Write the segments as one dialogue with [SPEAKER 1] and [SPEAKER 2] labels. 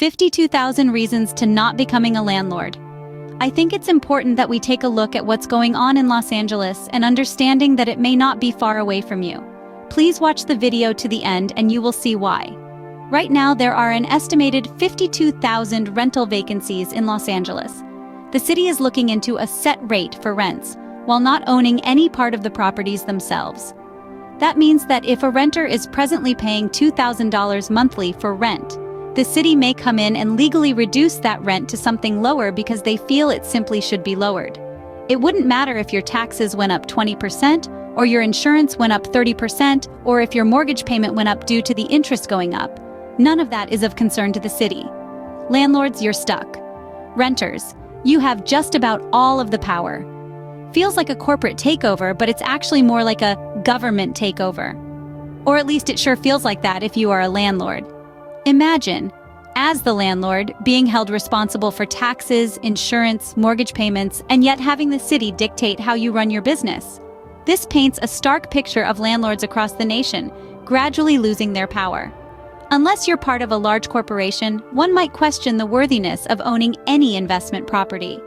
[SPEAKER 1] 52,000 Reasons to Not Becoming a Landlord. I think it's important that we take a look at what's going on in Los Angeles and understanding that it may not be far away from you. Please watch the video to the end and you will see why. Right now, there are an estimated 52,000 rental vacancies in Los Angeles. The city is looking into a set rate for rents, while not owning any part of the properties themselves. That means that if a renter is presently paying $2,000 monthly for rent, the city may come in and legally reduce that rent to something lower because they feel it simply should be lowered. It wouldn't matter if your taxes went up 20%, or your insurance went up 30%, or if your mortgage payment went up due to the interest going up. None of that is of concern to the city. Landlords, you're stuck. Renters, you have just about all of the power. Feels like a corporate takeover, but it's actually more like a government takeover. Or at least it sure feels like that if you are a landlord. Imagine, as the landlord, being held responsible for taxes, insurance, mortgage payments, and yet having the city dictate how you run your business. This paints a stark picture of landlords across the nation, gradually losing their power. Unless you're part of a large corporation, one might question the worthiness of owning any investment property.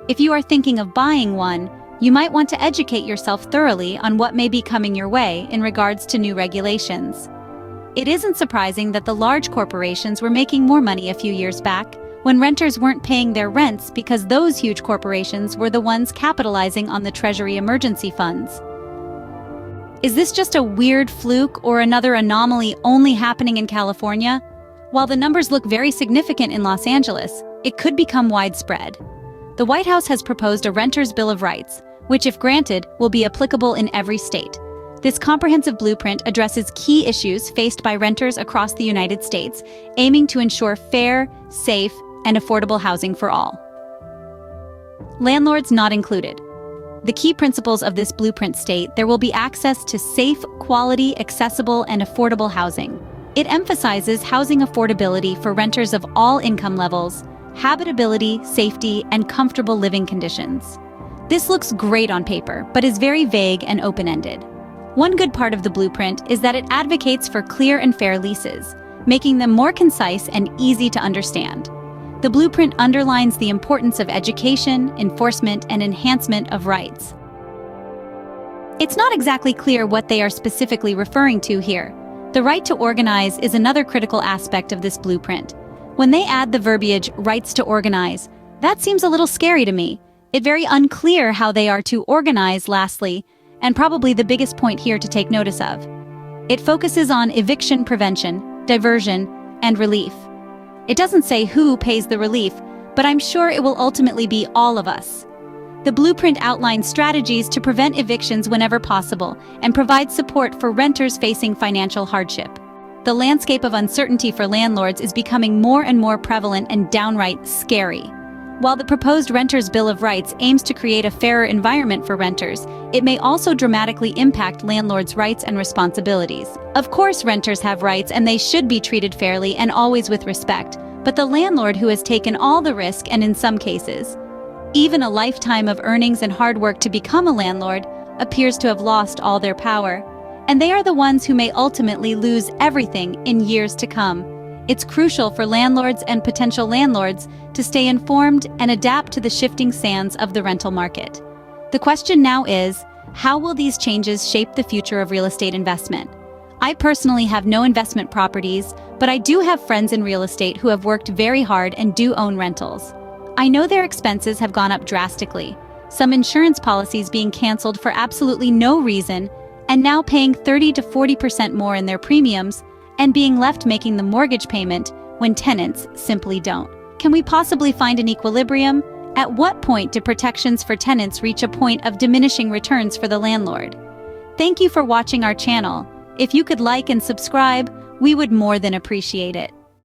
[SPEAKER 1] If you are thinking of buying one, you might want to educate yourself thoroughly on what may be coming your way in regards to new regulations. It isn't surprising that the large corporations were making more money a few years back, when renters weren't paying their rents because those huge corporations were the ones capitalizing on the Treasury emergency funds. Is this just a weird fluke or another anomaly only happening in California? While the numbers look very significant in Los Angeles, it could become widespread. The White House has proposed a Renters' Bill of Rights, which, if granted, will be applicable in every state. This comprehensive blueprint addresses key issues faced by renters across the United States, aiming to ensure fair, safe, and affordable housing for all. Landlords not included. The key principles of this blueprint state there will be access to safe, quality, accessible, and affordable housing. It emphasizes housing affordability for renters of all income levels, habitability, safety, and comfortable living conditions. This looks great on paper, but is very vague and open-ended. One good part of the blueprint is that it advocates for clear and fair leases, making them more concise and easy to understand. The blueprint underlines the importance of education, enforcement, and enhancement of rights. It's not exactly clear what they are specifically referring to here. The right to organize is another critical aspect of this blueprint. When they add the verbiage, rights to organize, that seems a little scary to me. It's very unclear how they are to organize, lastly, and probably the biggest point here to take notice of. It focuses on eviction prevention, diversion, and relief. It doesn't say who pays the relief, but I'm sure it will ultimately be all of us. The blueprint outlines strategies to prevent evictions whenever possible and provides support for renters facing financial hardship. The landscape of uncertainty for landlords is becoming more and more prevalent and downright scary. While the proposed Renters' Bill of Rights aims to create a fairer environment for renters, it may also dramatically impact landlords' rights and responsibilities. Of course, renters have rights and they should be treated fairly and always with respect, but the landlord who has taken all the risk and in some cases, even a lifetime of earnings and hard work to become a landlord, appears to have lost all their power. And they are the ones who may ultimately lose everything in years to come. It's crucial for landlords and potential landlords to stay informed and adapt to the shifting sands of the rental market. The question now is, how will these changes shape the future of real estate investment? I personally have no investment properties, but I do have friends in real estate who have worked very hard and do own rentals. I know their expenses have gone up drastically, some insurance policies being canceled for absolutely no reason, and now paying 30 to 40% more in their premiums, and being left making the mortgage payment when tenants simply don't. Can we possibly find an equilibrium? At what point do protections for tenants reach a point of diminishing returns for the landlord? Thank you for watching our channel. If you could like and subscribe, we would more than appreciate it.